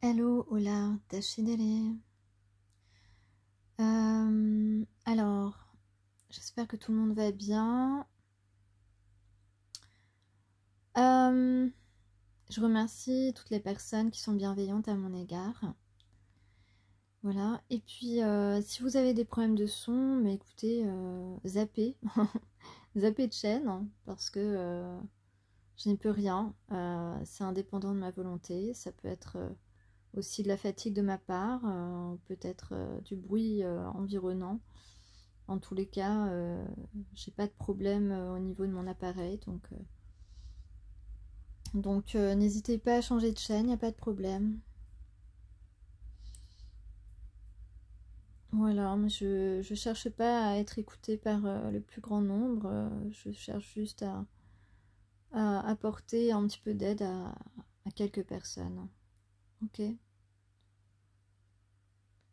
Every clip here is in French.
Hello, hola, Tachidele. Alors, j'espère que tout le monde va bien. Je remercie toutes les personnes qui sont bienveillantes à mon égard. Voilà, et puis si vous avez des problèmes de son, mais écoutez, zappez, zappez de chaîne, hein, parce que je n'y peux rien. C'est indépendant de ma volonté, ça peut être aussi de la fatigue de ma part, peut-être du bruit environnant. En tous les cas, j'ai pas de problème au niveau de mon appareil, donc n'hésitez pas à changer de chaîne, il n'y a pas de problème. Voilà, mais je cherche pas à être écoutée par le plus grand nombre, je cherche juste à apporter un petit peu d'aide à quelques personnes. Ok.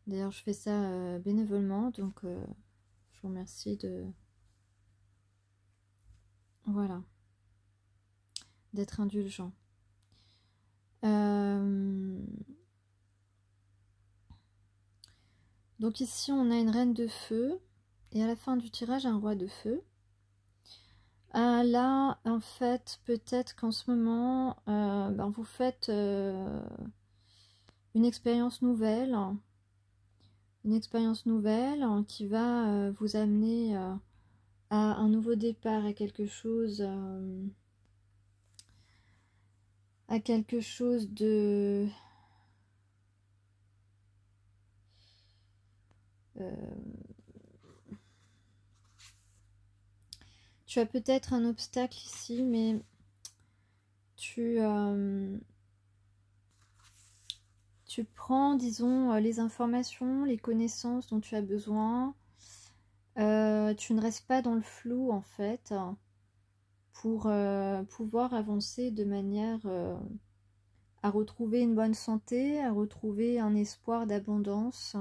D'ailleurs, je fais ça bénévolement, donc je vous remercie voilà, d'être indulgent. Donc ici, on a une reine de feu, et à la fin du tirage, un roi de feu. Là, en fait, peut-être qu'en ce moment, vous faites une expérience nouvelle qui va vous amener à un nouveau départ, à quelque chose de tu as peut-être un obstacle ici, mais tu prends, disons, les informations, les connaissances dont tu as besoin. Tu ne restes pas dans le flou, en fait, pour pouvoir avancer de manière à retrouver une bonne santé, à retrouver un espoir d'abondance.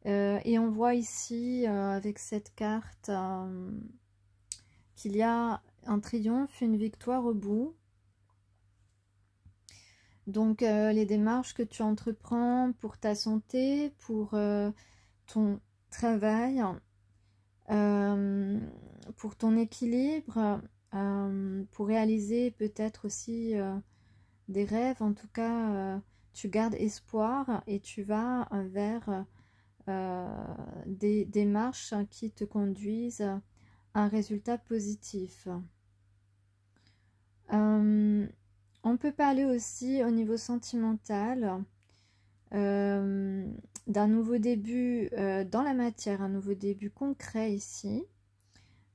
Et on voit ici, avec cette carte, qu'il y a un triomphe, une victoire au bout. Donc les démarches que tu entreprends pour ta santé, pour ton travail, pour ton équilibre, pour réaliser peut-être aussi des rêves, en tout cas tu gardes espoir et tu vas vers des démarches qui te conduisent à un résultat positif. On peut parler aussi au niveau sentimental d'un nouveau début dans la matière, un nouveau début concret ici.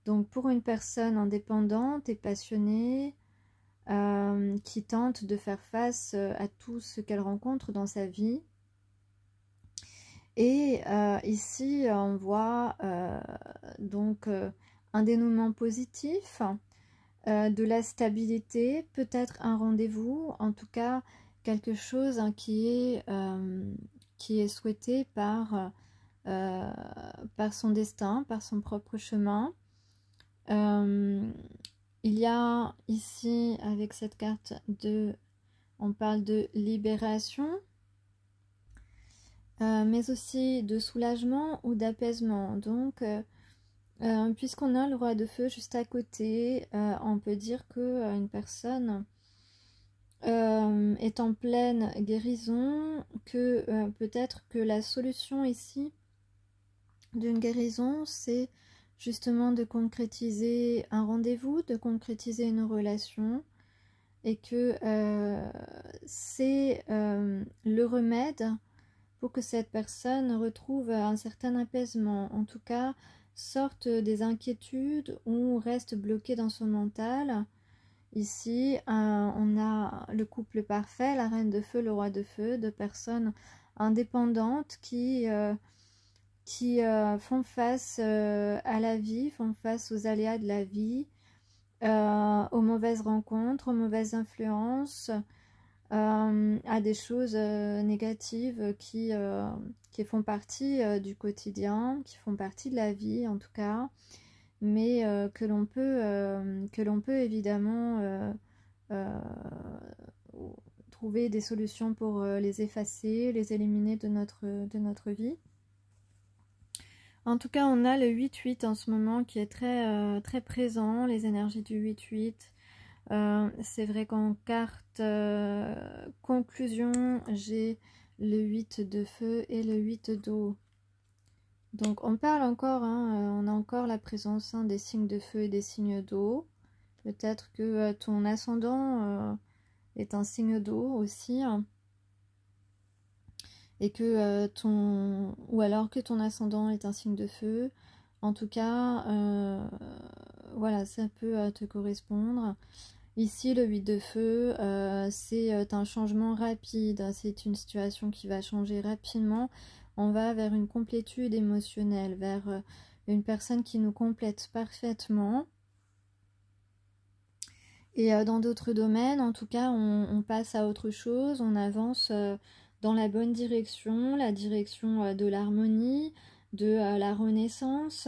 Donc pour une personne indépendante et passionnée qui tente de faire face à tout ce qu'elle rencontre dans sa vie. Et ici on voit donc un dénouement positif, de la stabilité, peut-être un rendez-vous, en tout cas quelque chose hein, qui est souhaité par son destin, par son propre chemin. Il y a ici, avec cette carte, on parle de libération, mais aussi de soulagement ou d'apaisement. Donc, puisqu'on a le roi de feu juste à côté, on peut dire que une personne est en pleine guérison, que peut-être que la solution ici d'une guérison, c'est justement de concrétiser un rendez-vous, de concrétiser une relation, et que c'est le remède pour que cette personne retrouve un certain apaisement, en tout cas sorte des inquiétudes ou reste bloquée dans son mental. Ici, on a le couple parfait, la reine de feu, le roi de feu, deux personnes indépendantes qui font face à la vie, font face aux aléas de la vie, aux mauvaises rencontres, aux mauvaises influences, à des choses négatives qui font partie du quotidien, qui font partie de la vie en tout cas, mais que l'on peut évidemment trouver des solutions pour les effacer, les éliminer de notre vie. En tout cas, on a le 8-8 en ce moment qui est très présent, les énergies du 8-8. C'est vrai qu'en carte conclusion, j'ai le 8 de feu et le 8 d'eau. Donc on parle encore, on a encore la présence des signes de feu et des signes d'eau. Peut-être que ton ascendant est un signe d'eau aussi. Et que ou alors que ton ascendant est un signe de feu. En tout cas, voilà, ça peut te correspondre. Ici, le 8 de feu, c'est un changement rapide, c'est une situation qui va changer rapidement. On va vers une complétude émotionnelle, vers une personne qui nous complète parfaitement. Et dans d'autres domaines, en tout cas, on passe à autre chose, on avance dans la bonne direction, la direction de l'harmonie, de la renaissance,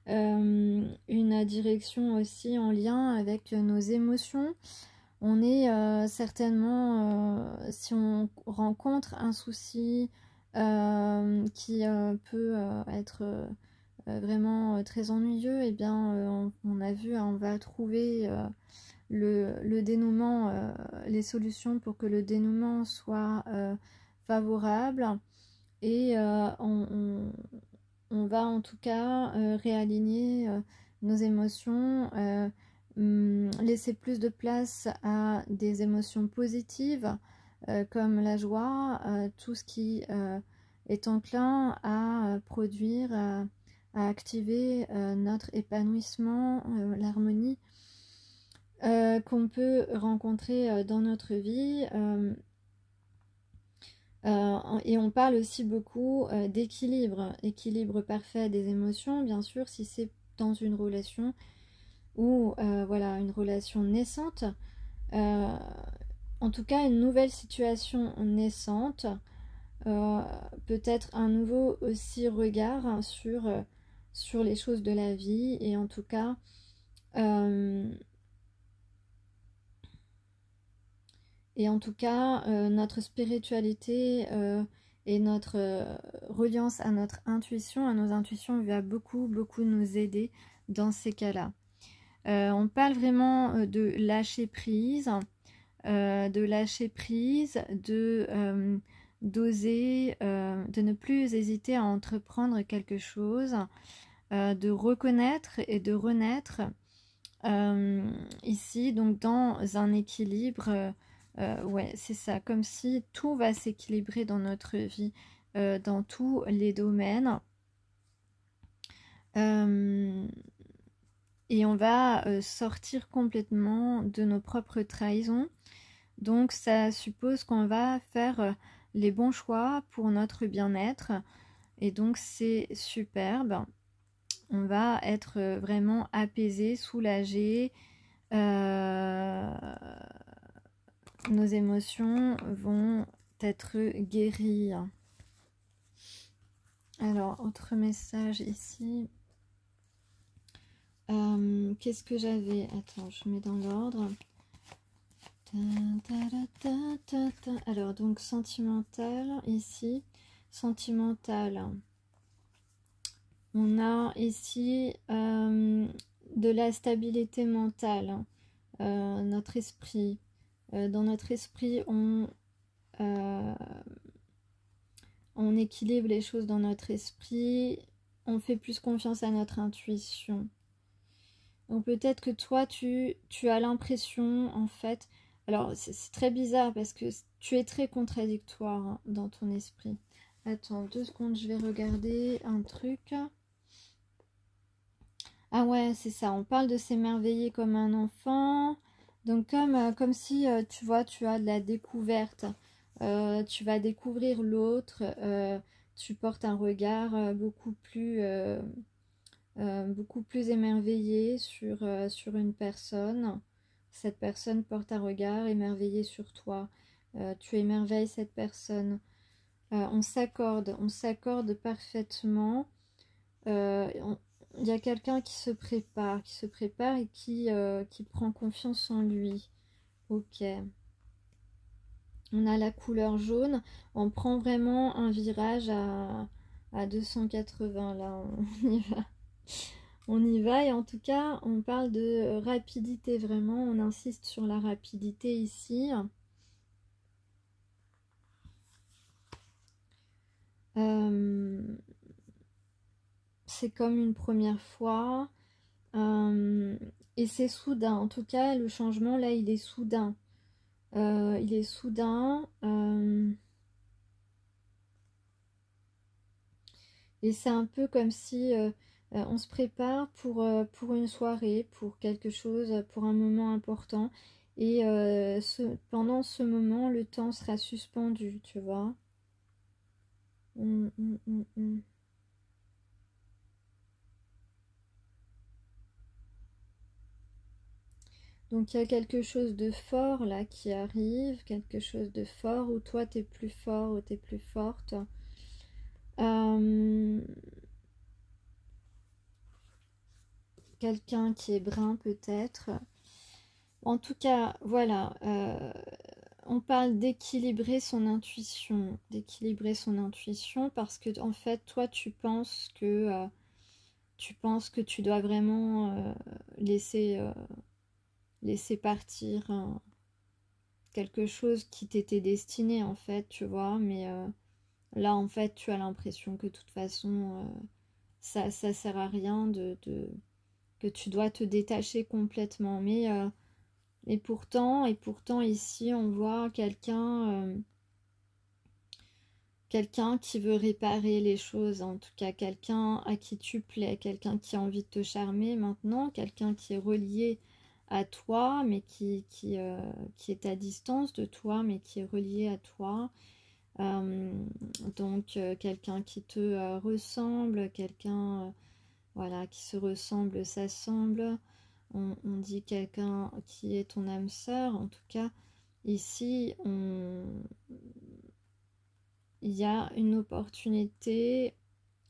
une direction aussi en lien avec nos émotions. On est certainement, si on rencontre un souci qui peut être vraiment très ennuyeux, et bien on a vu, on va trouver le dénouement, les solutions pour que le dénouement soit favorable, et on va en tout cas réaligner nos émotions, laisser plus de place à des émotions positives comme la joie, tout ce qui est enclin à produire, à activer notre épanouissement, l'harmonie qu'on peut rencontrer dans notre vie. Et on parle aussi beaucoup équilibre parfait des émotions, bien sûr, si c'est dans une relation ou voilà, une relation naissante. En tout cas, une nouvelle situation naissante, peut-être un nouveau aussi regard sur les choses de la vie, et en tout cas notre spiritualité et notre reliance à notre intuition, à nos intuitions, va beaucoup nous aider dans ces cas-là. On parle vraiment de lâcher prise, d'oser, de ne plus hésiter à entreprendre quelque chose, de reconnaître et de renaître ici, donc dans un équilibre. Ouais, c'est ça, comme si tout va s'équilibrer dans notre vie, dans tous les domaines. Et on va sortir complètement de nos propres trahisons. Donc ça suppose qu'on va faire les bons choix pour notre bien-être. Et donc c'est superbe. On va être vraiment apaisé, soulagé. Nos émotions vont être guéries. Alors, autre message ici. Qu'est-ce que j'avais? Attends, je mets dans l'ordre. Alors, donc, sentimental, ici. Sentimental. On a ici de la stabilité mentale. Notre esprit. Dans notre esprit, on équilibre les choses dans notre esprit. On fait plus confiance à notre intuition. Donc peut-être que toi, tu as l'impression, en fait... Alors, c'est très bizarre parce que tu es très contradictoire dans ton esprit. Attends, 2 secondes, je vais regarder un truc. Ah ouais, c'est ça, on parle de s'émerveiller comme un enfant. Donc comme si, tu vois, tu as de la découverte. Tu vas découvrir l'autre. Tu portes un regard beaucoup plus émerveillé sur une personne. Cette personne porte un regard émerveillé sur toi. Tu émerveilles cette personne. On s'accorde parfaitement. Il y a quelqu'un qui se prépare et qui prend confiance en lui. Ok. On a la couleur jaune. On prend vraiment un virage à 280. Là, on y va. On y va et en tout cas, on parle de rapidité vraiment. On insiste sur la rapidité ici. C'est comme une première fois. Et c'est soudain. En tout cas, le changement là, il est soudain. Il est soudain. Et c'est un peu comme si on se prépare pour une soirée, pour quelque chose, pour un moment important. Et pendant ce moment, le temps sera suspendu, tu vois. Donc il y a quelque chose de fort là qui arrive, quelque chose de fort où toi t'es plus fort ou t'es plus forte. Quelqu'un qui est brun peut-être. En tout cas, voilà, on parle d'équilibrer son intuition, parce que en fait, toi, tu penses que tu dois vraiment laisser partir quelque chose qui t'était destiné en fait, tu vois, mais là, en fait, tu as l'impression que de toute façon, ça sert à rien que tu dois te détacher complètement, mais et pourtant ici on voit quelqu'un qui veut réparer les choses, en tout cas quelqu'un à qui tu plais, quelqu'un qui a envie de te charmer maintenant, quelqu'un qui est relié à toi mais qui est à distance de toi mais qui est relié à toi. Donc quelqu'un qui te ressemble, quelqu'un voilà, qui se ressemble, s'assemble. On dit quelqu'un qui est ton âme sœur. En tout cas, ici, il y a une opportunité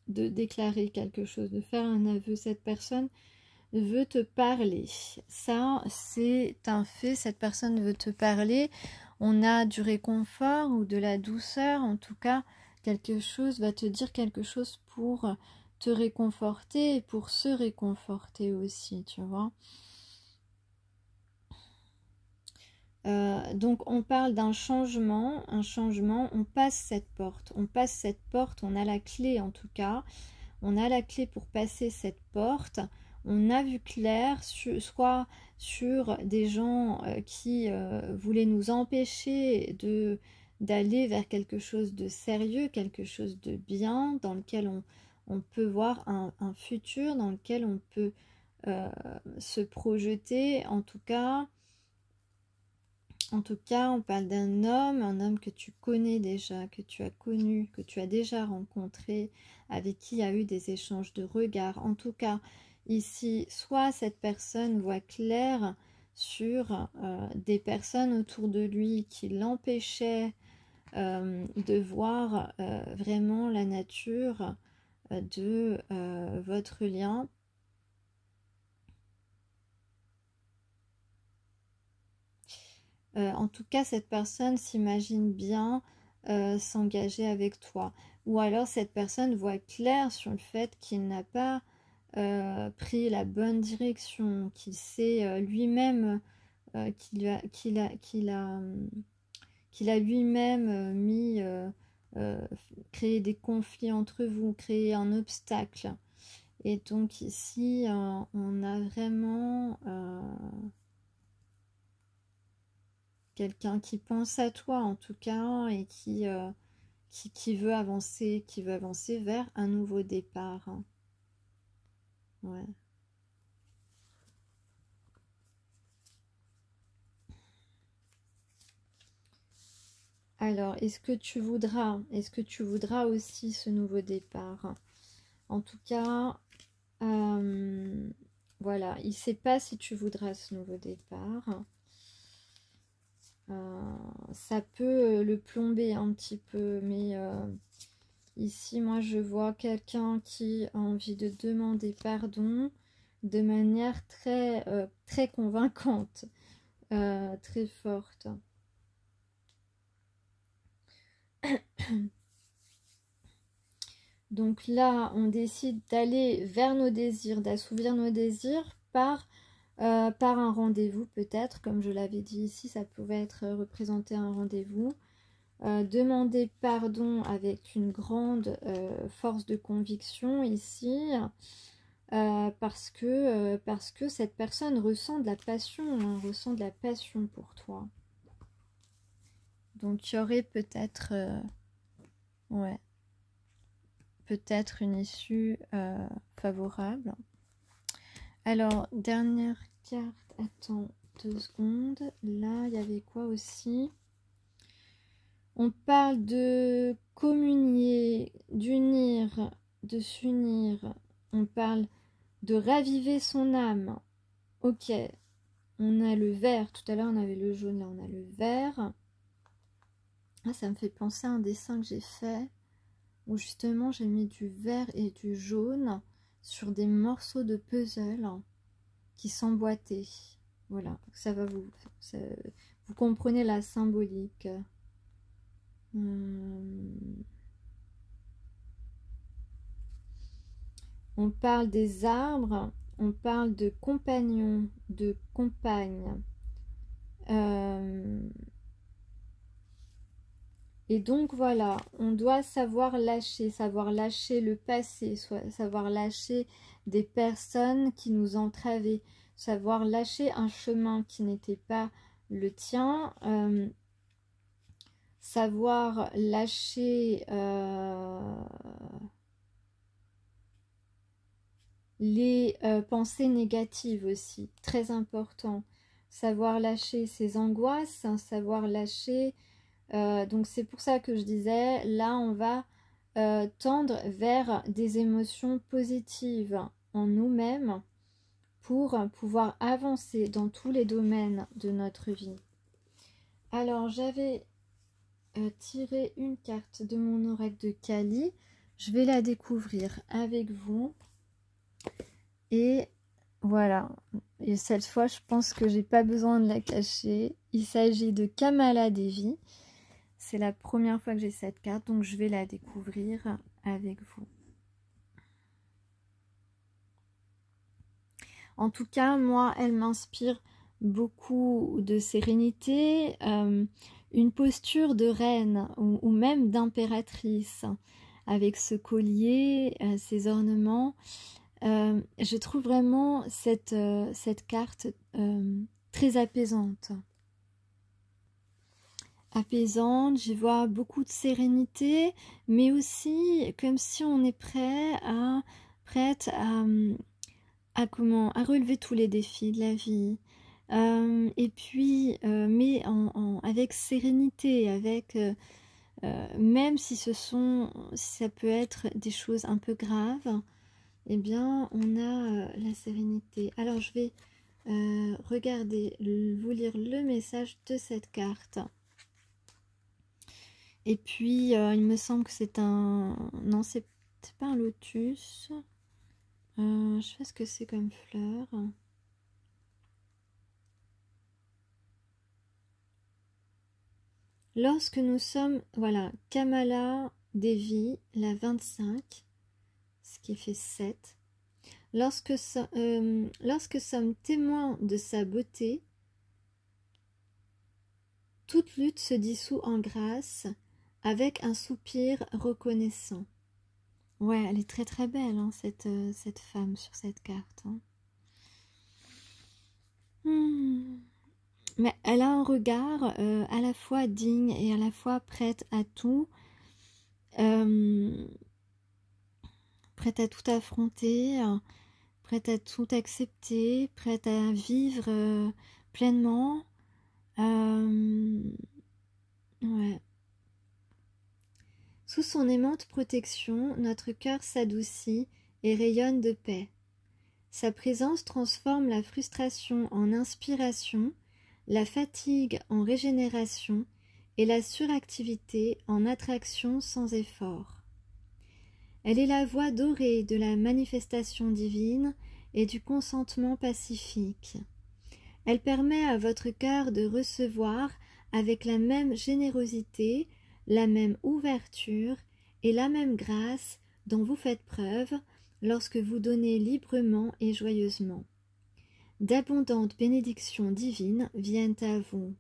de déclarer quelque chose, de faire un aveu. Cette personne veut te parler. Ça, c'est un fait. Cette personne veut te parler. On a du réconfort ou de la douceur. En tout cas, quelque chose va te dire quelque chose pour te réconforter et pour se réconforter aussi, tu vois. Donc on parle d'un changement, on passe cette porte, on a la clé en tout cas, on a la clé pour passer cette porte, on a vu clair, soit sur des gens qui voulaient nous empêcher d'aller vers quelque chose de sérieux, quelque chose de bien, dans lequel on peut voir un futur, dans lequel on peut se projeter, en tout cas, on parle d'un homme, un homme que tu connais déjà, que tu as connu, que tu as déjà rencontré, avec qui il y a eu des échanges de regards. En tout cas, ici, soit cette personne voit clair sur des personnes autour de lui qui l'empêchaient de voir vraiment la nature de votre lien. En tout cas, cette personne s'imagine bien s'engager avec toi. Ou alors cette personne voit clair sur le fait qu'il n'a pas pris la bonne direction, qu'il sait lui-même qu'il a lui-même créé des conflits entre vous, créé un obstacle. Et donc ici, on a vraiment quelqu'un qui pense à toi en tout cas et qui veut avancer vers un nouveau départ. Ouais. Alors, est-ce que tu voudras aussi ce nouveau départ? En tout cas, voilà, il ne sait pas si tu voudras ce nouveau départ. Ça peut le plomber un petit peu, mais ici, moi, je vois quelqu'un qui a envie de demander pardon de manière très convaincante, très forte. Donc là, on décide d'aller vers nos désirs, d'assouvir nos désirs par un rendez-vous peut-être, comme je l'avais dit ici, ça pouvait être représenté un rendez-vous. Demander pardon avec une grande force de conviction ici, parce que cette personne ressent de la passion, hein, ressent de la passion pour toi. Donc il y aurait peut-être ouais, peut-être une issue favorable. Alors, dernière carte, attends 2 secondes. Là, il y avait quoi aussi? On parle de communier, d'unir, de s'unir. On parle de raviver son âme. Ok, on a le vert. Tout à l'heure, on avait le jaune. Là, on a le vert. Ah, ça me fait penser à un dessin que j'ai fait où justement, j'ai mis du vert et du jaune sur des morceaux de puzzle qui s'emboîtaient. Voilà, ça va vous comprenez la symbolique. On parle des arbres, on parle de compagnons, de compagnes. Et donc voilà, on doit savoir lâcher le passé, savoir lâcher des personnes qui nous entravaient, savoir lâcher un chemin qui n'était pas le tien, savoir lâcher les pensées négatives aussi, très important. Savoir lâcher ses angoisses, hein, savoir lâcher... donc c'est pour ça que je disais, là on va tendre vers des émotions positives en nous-mêmes pour pouvoir avancer dans tous les domaines de notre vie. Alors j'avais tiré une carte de mon oracle de Kali, je vais la découvrir avec vous. Et voilà, et cette fois je pense que j'ai pas besoin de la cacher. Il s'agit de Kamala Devi. C'est la première fois que j'ai cette carte, donc je vais la découvrir avec vous. En tout cas, moi, elle m'inspire beaucoup de sérénité, une posture de reine ou même d'impératrice, avec ce collier, ces ornements. Je trouve vraiment cette carte très apaisante. Apaisante, j'y vois beaucoup de sérénité, mais aussi comme si on est prête à relever tous les défis de la vie. Et puis, mais avec sérénité, avec même si ça peut être des choses un peu graves, eh bien, on a la sérénité. Alors, je vais regarder, vous lire le message de cette carte. Et puis, il me semble que c'est un... Non, c'est pas un lotus. Je sais ce que c'est comme fleur. Lorsque nous sommes... Voilà, Kamala Devi, la 25, ce qui fait 7. Lorsque sommes témoins de sa beauté, toute lutte se dissout en grâce, avec un soupir reconnaissant. Ouais, elle est très très belle, hein, cette femme sur cette carte. Hein. Mais elle a un regard à la fois digne et à la fois prête à tout. Prête à tout affronter, prête à tout accepter, prête à vivre pleinement. Ouais. Sous son aimante protection, notre cœur s'adoucit et rayonne de paix. Sa présence transforme la frustration en inspiration, la fatigue en régénération et la suractivité en attraction sans effort. Elle est la voie dorée de la manifestation divine et du consentement pacifique. Elle permet à votre cœur de recevoir avec la même générosité la même ouverture et la même grâce dont vous faites preuve lorsque vous donnez librement et joyeusement. D'abondantes bénédictions divines viennent à vous.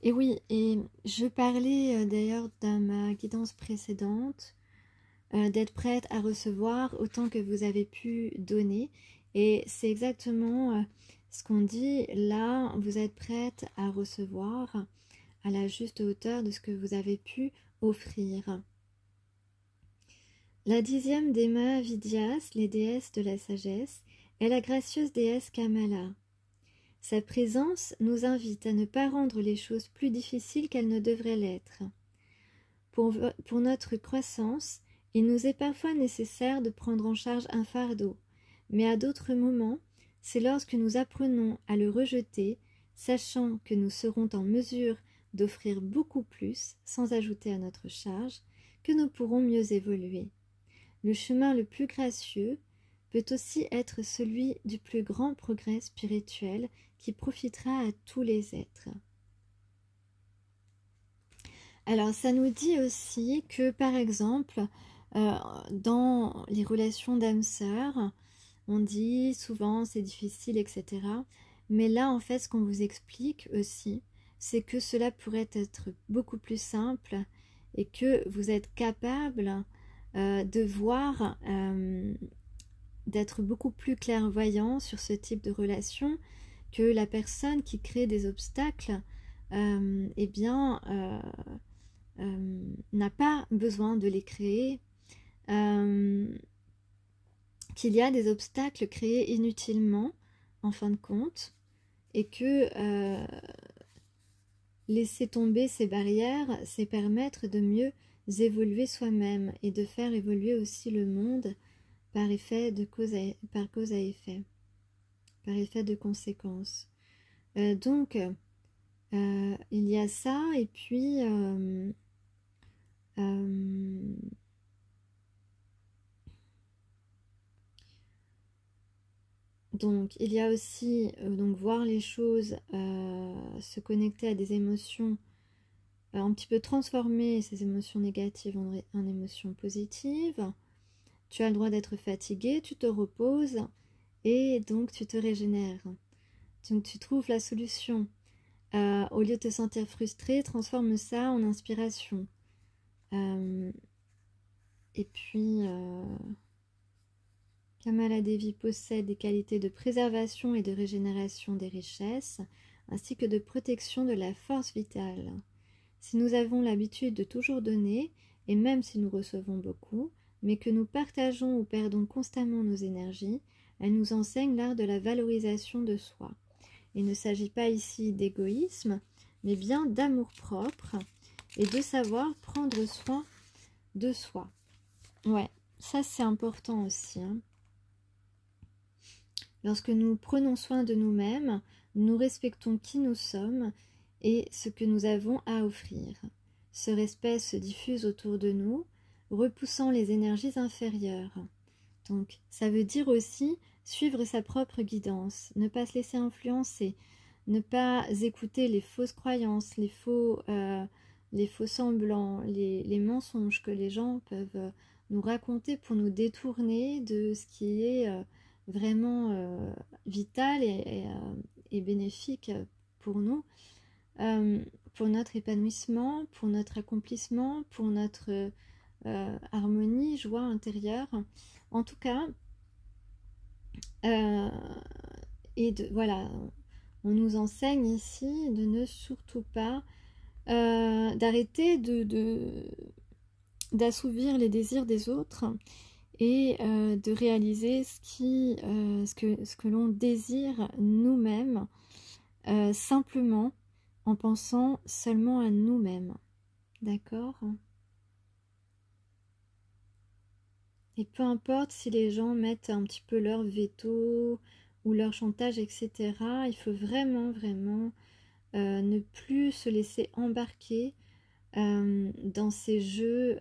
Et oui, et je parlais d'ailleurs dans ma guidance précédente d'être prête à recevoir autant que vous avez pu donner. Et c'est exactement ce qu'on dit là, vous êtes prête à recevoir à la juste hauteur de ce que vous avez pu offrir. La 10e des Mahavidyas, les déesses de la sagesse, est la gracieuse déesse Kamala. Sa présence nous invite à ne pas rendre les choses plus difficiles qu'elles ne devraient l'être. Pour notre croissance, il nous est parfois nécessaire de prendre en charge un fardeau, mais à d'autres moments, c'est lorsque nous apprenons à le rejeter, sachant que nous serons en mesure d'offrir beaucoup plus sans ajouter à notre charge, que nous pourrons mieux évoluer. Le chemin le plus gracieux peut aussi être celui du plus grand progrès spirituel qui profitera à tous les êtres. Alors, ça nous dit aussi que, par exemple, dans les relations d'âme-sœur, on dit souvent c'est difficile, etc. Mais là, en fait, ce qu'on vous explique aussi, c'est que cela pourrait être beaucoup plus simple et que vous êtes capable de voir, d'être beaucoup plus clairvoyant sur ce type de relation, que la personne qui crée des obstacles, eh bien, n'a pas besoin de les créer, qu'il y a des obstacles créés inutilement, en fin de compte, et que laisser tomber ces barrières, c'est permettre de mieux évoluer soi-même et de faire évoluer aussi le monde par effet de cause à effet, par effet de conséquence. Donc, il y a ça, et puis donc il y a aussi donc voir les choses, se connecter à des émotions, un petit peu transformer ces émotions négatives en émotions positives. Tu as le droit d'être fatigué, tu te reposes et donc tu te régénères. Donc tu trouves la solution. Au lieu de te sentir frustré, transforme ça en inspiration. Et puis, Kamala Devi possède des qualités de préservation et de régénération des richesses, ainsi que de protection de la force vitale. Si nous avons l'habitude de toujours donner, et même si nous recevons beaucoup, mais que nous partageons ou perdons constamment nos énergies, elle nous enseigne l'art de la valorisation de soi. Il ne s'agit pas ici d'égoïsme, mais bien d'amour-propre et de savoir prendre soin de soi. Ouais, ça c'est important aussi. Lorsque nous prenons soin de nous-mêmes, nous respectons qui nous sommes et ce que nous avons à offrir. Ce respect se diffuse autour de nous, repoussant les énergies inférieures. Donc, ça veut dire aussi suivre sa propre guidance, ne pas se laisser influencer, ne pas écouter les fausses croyances, les faux semblants, les mensonges que les gens peuvent nous raconter pour nous détourner de ce qui est vraiment vital et bénéfique pour nous, pour notre épanouissement, pour notre accomplissement, pour notre harmonie, joie intérieure. En tout cas, voilà, on nous enseigne ici de ne surtout pas d'arrêter d'assouvir les désirs des autres et de réaliser ce que l'on désire nous-mêmes, simplement en pensant seulement à nous-mêmes. D'accord ? Et peu importe si les gens mettent un petit peu leur veto ou leur chantage, etc., il faut vraiment, vraiment ne plus se laisser embarquer dans ces jeux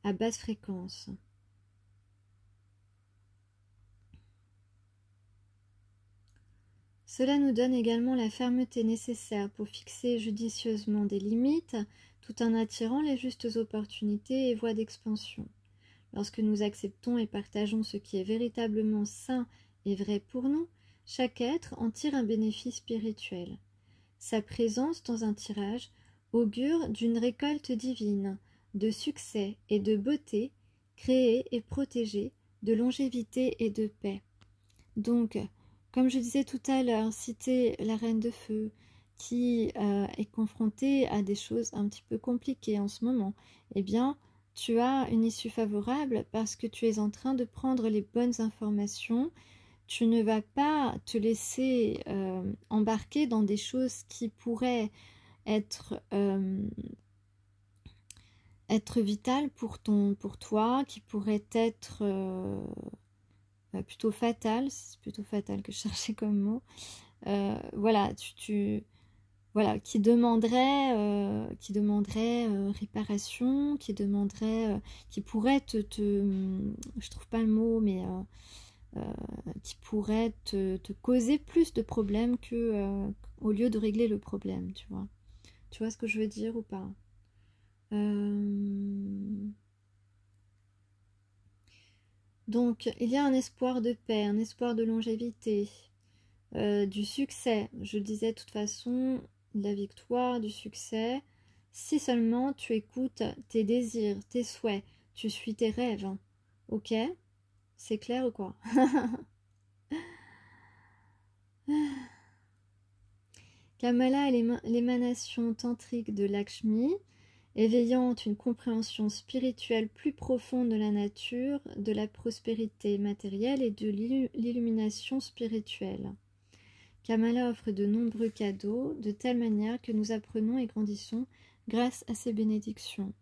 à basse fréquence. Cela nous donne également la fermeté nécessaire pour fixer judicieusement des limites, tout en attirant les justes opportunités et voies d'expansion. Lorsque nous acceptons et partageons ce qui est véritablement sain et vrai pour nous, chaque être en tire un bénéfice spirituel. Sa présence dans un tirage augure d'une récolte divine, de succès et de beauté, créée et protégée, de longévité et de paix. Donc, comme je disais tout à l'heure, si tu es la reine de feu qui est confrontée à des choses un petit peu compliquées en ce moment, eh bien, tu as une issue favorable parce que tu es en train de prendre les bonnes informations. Tu ne vas pas te laisser embarquer dans des choses qui pourraient être vitales pour toi, qui pourraient être plutôt fatales, c'est plutôt fatal que je cherchais comme mot. Voilà, voilà, qui demanderait réparation, qui demanderait, qui pourrait je trouve pas le mot, mais qui pourrait te causer plus de problèmes que au lieu de régler le problème, tu vois. Tu vois ce que je veux dire ou pas? Donc, il y a un espoir de paix, un espoir de longévité, du succès. Je le disais de toute façon, de la victoire, du succès. Si seulement tu écoutes tes désirs, tes souhaits, tu suis tes rêves. Ok? C'est clair ou quoi? Kamala est l'émanation tantrique de Lakshmi, éveillant une compréhension spirituelle plus profonde de la nature, de la prospérité matérielle et de l'illumination spirituelle. Kamala offre de nombreux cadeaux, de telle manière que nous apprenons et grandissons grâce à ses bénédictions.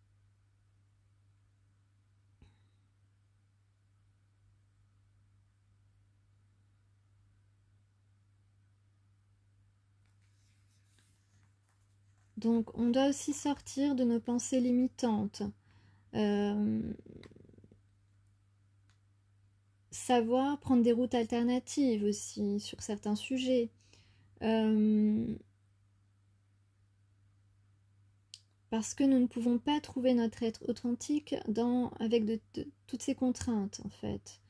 Donc, on doit aussi sortir de nos pensées limitantes. Savoir prendre des routes alternatives aussi sur certains sujets. Parce que nous ne pouvons pas trouver notre être authentique avec toutes ces contraintes, en fait.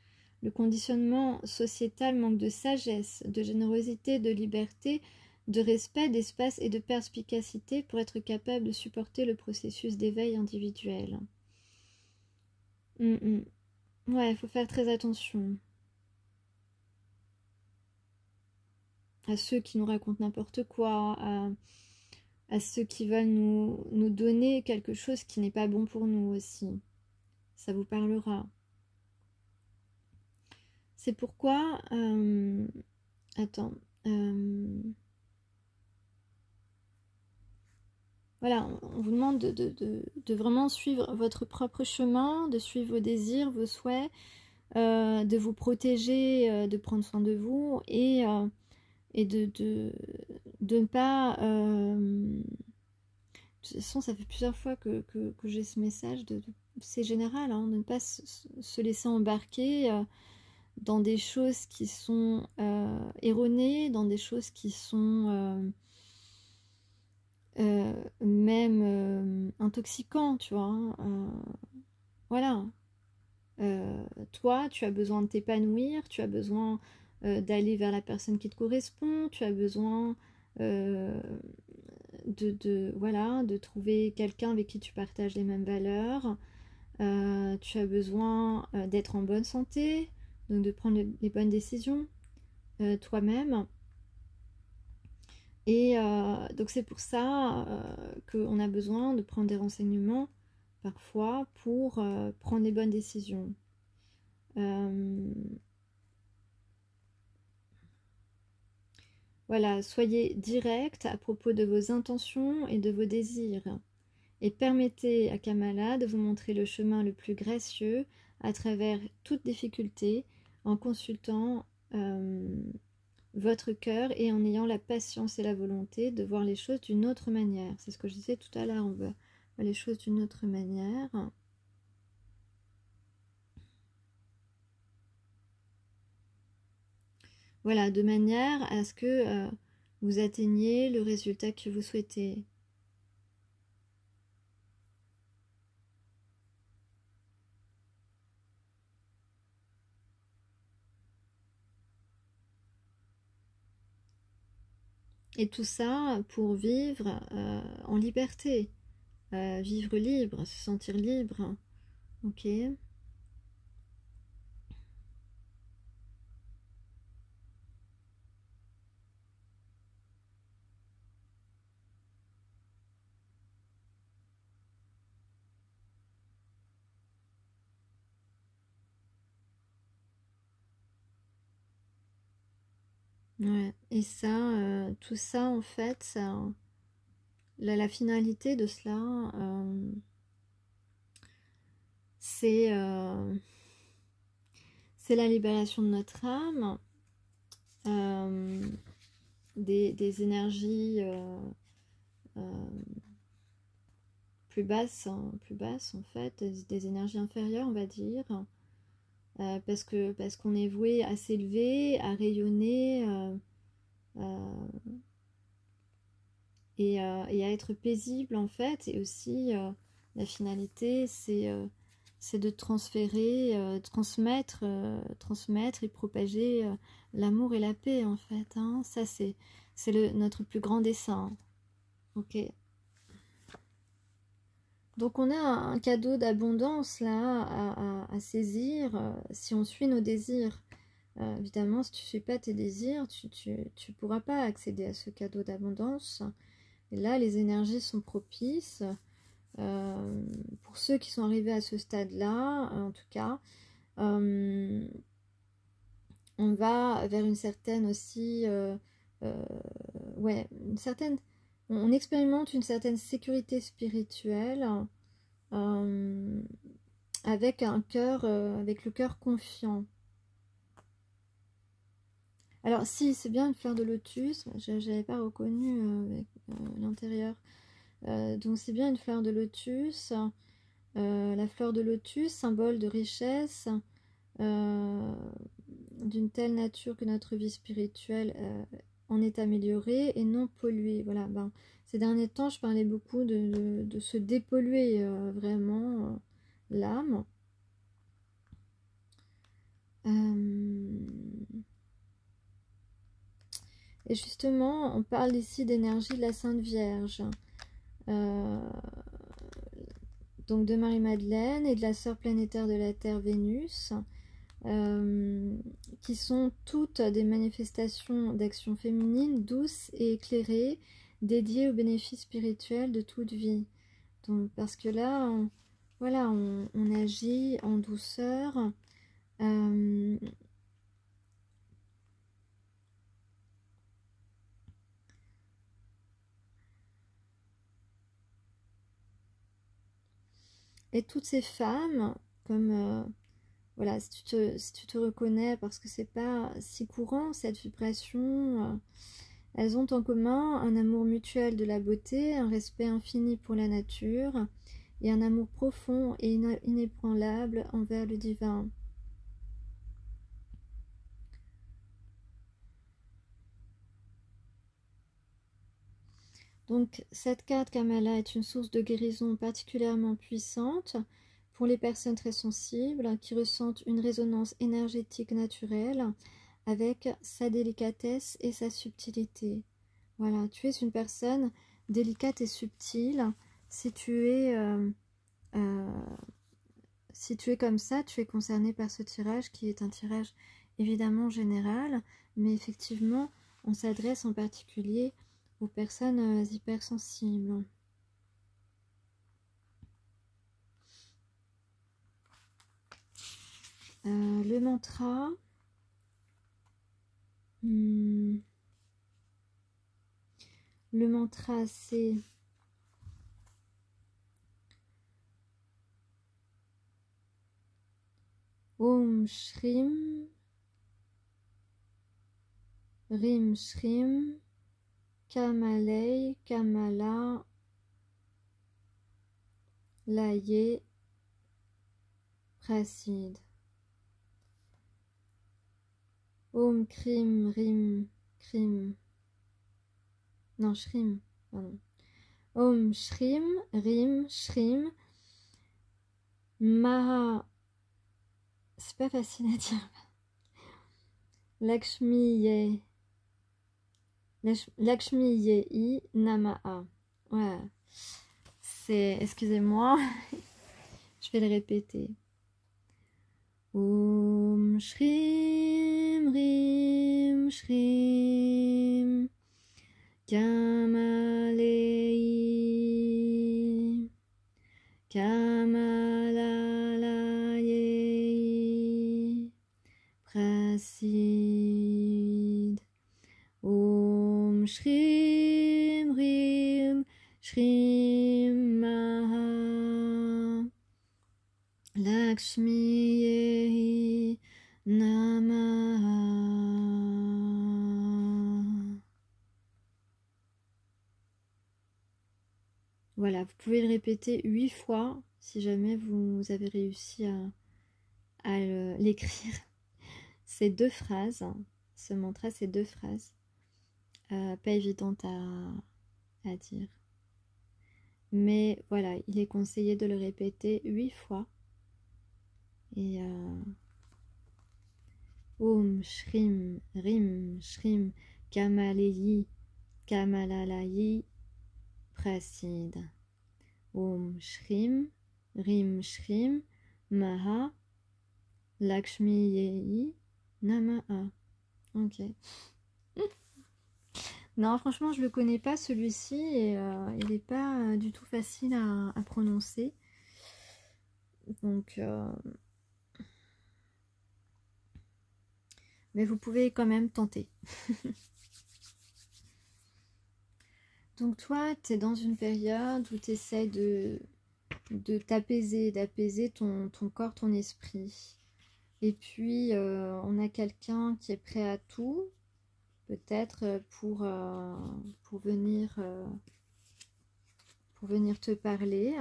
Le conditionnement sociétal manque de sagesse, de générosité, de liberté, de respect, d'espace et de perspicacité pour être capable de supporter le processus d'éveil individuel. Ouais, il faut faire très attention à ceux qui nous racontent n'importe quoi, à ceux qui veulent nous donner quelque chose qui n'est pas bon pour nous aussi. Ça vous parlera. C'est pourquoi... attends. Voilà, on vous demande de vraiment suivre votre propre chemin, de suivre vos désirs, vos souhaits, de vous protéger, de prendre soin de vous et de ne pas... de toute façon, ça fait plusieurs fois que j'ai ce message, c'est général, hein, de ne pas se laisser embarquer dans des choses qui sont erronées, dans des choses qui sont même intoxiquants, tu vois. Voilà. Toi, tu as besoin de t'épanouir, tu as besoin d'aller vers la personne qui te correspond, tu as besoin voilà, de trouver quelqu'un avec qui tu partages les mêmes valeurs. Tu as besoin d'être en bonne santé, donc de prendre les bonnes décisions toi-même. Et donc c'est pour ça qu'on a besoin de prendre des renseignements parfois pour prendre les bonnes décisions. Voilà, soyez direct à propos de vos intentions et de vos désirs. Et permettez à Kamala de vous montrer le chemin le plus gracieux à travers toute difficulté en consultant votre cœur et en ayant la patience et la volonté de voir les choses d'une autre manière. C'est ce que je disais tout à l'heure, on veut voir les choses d'une autre manière. Voilà, de manière à ce que vous atteigniez le résultat que vous souhaitez. Et tout ça pour vivre en liberté, vivre libre, se sentir libre. Ok. Ouais. Et ça, tout ça, en fait, ça, la finalité de cela, c'est la libération de notre âme, des énergies plus basses en fait, des énergies inférieures, on va dire, parce qu'on est voué à s'élever, à rayonner et à être paisible en fait. Et aussi la finalité, c'est de transférer, transmettre et propager l'amour et la paix en fait. Hein. Ça c'est notre plus grand dessein. Ok. Donc on a un cadeau d'abondance là à saisir si on suit nos désirs. Évidemment, si tu ne suis pas tes désirs, tu pourras pas accéder à ce cadeau d'abondance. Et là, les énergies sont propices. Pour ceux qui sont arrivés à ce stade-là, en tout cas, on va vers une certaine aussi... ouais, une certaine... On expérimente une certaine sécurité spirituelle avec un cœur, avec le cœur confiant. Alors si, c'est bien une fleur de lotus, je n'avais pas reconnu avec l'intérieur. Donc c'est bien une fleur de lotus. La fleur de lotus, symbole de richesse, d'une telle nature que notre vie spirituelle en est améliorée et non polluée. Voilà, ben, ces derniers temps, je parlais beaucoup de se dépolluer vraiment l'âme. Et justement, on parle ici d'énergie de la Sainte Vierge, donc de Marie-Madeleine et de la sœur planétaire de la Terre Vénus, qui sont toutes des manifestations d'action féminine douces et éclairées, dédiées aux bénéfices spirituels de toute vie. Donc, parce que là, voilà, on agit en douceur. Et toutes ces femmes, comme voilà, si tu te reconnais, parce que c'est pas si courant cette vibration, elles ont en commun un amour mutuel de la beauté, un respect infini pour la nature et un amour profond et inébranlable envers le divin. Donc cette carte Kamala est une source de guérison particulièrement puissante pour les personnes très sensibles qui ressentent une résonance énergétique naturelle avec sa délicatesse et sa subtilité. Voilà, tu es une personne délicate et subtile. Si tu es, si tu es comme ça, tu es concerné par ce tirage qui est un tirage évidemment général, mais effectivement, on s'adresse en particulier aux personnes hypersensibles. Le mantra, c'est Om Shrim Rim Shrim Kamalei Kamala Laye Prasid. Om Krim Rim Krim. Non, Shrim, pardon. Om Shrim Rim Shrim Maha. C'est pas facile à dire. Lakshmi Ye Lakshmi Yei Namaha. Ouais. C'est... Excusez-moi. Je vais le répéter. Om Shrim Rim Shrim Kamalei Kamalalai Prasid. Om Shrim Rim Shrim Maha Lakshmi Yei Namaha. Voilà, vous pouvez le répéter 8 fois si jamais vous avez réussi à l'écrire. Ces 2 phrases, ce mantra, c'est 2 phrases, pas évidentes à dire. Mais voilà, il est conseillé de le répéter 8 fois. Et Om Shrim Rim Shrim Kamaleyi Kamalalayi Prasid. Om Shrim Rim Shrim Maha Lakshmi Yei Namaha. Ok. Non, franchement, je le connais pas celui-ci et il n'est pas du tout facile à prononcer. Donc, mais vous pouvez quand même tenter. Donc toi, tu es dans une période où tu essaies de t'apaiser, d'apaiser ton corps, ton esprit. Et puis, on a quelqu'un qui est prêt à tout, peut-être pour venir te parler.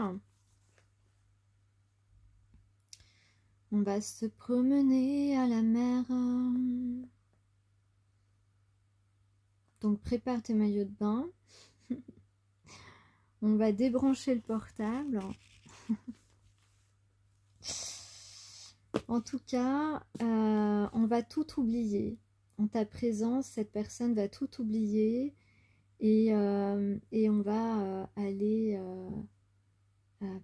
On va se promener à la mer. Donc prépare tes maillots de bain. On va débrancher le portable. En tout cas, on va tout oublier. En ta présence, cette personne va tout oublier et on va aller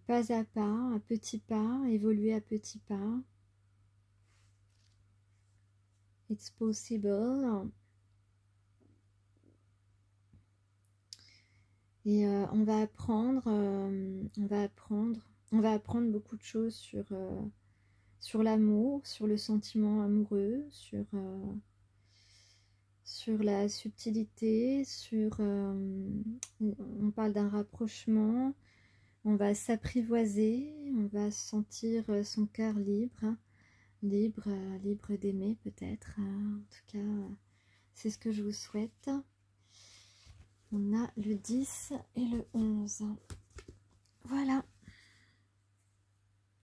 pas à pas, à petits pas, évoluer à petits pas. It's possible. Et on va apprendre beaucoup de choses sur l'amour, sur le sentiment amoureux, sur la subtilité, on parle d'un rapprochement, on va s'apprivoiser, on va sentir son cœur libre d'aimer peut-être. En tout cas, c'est ce que je vous souhaite. On a le 10 et le 11. Voilà.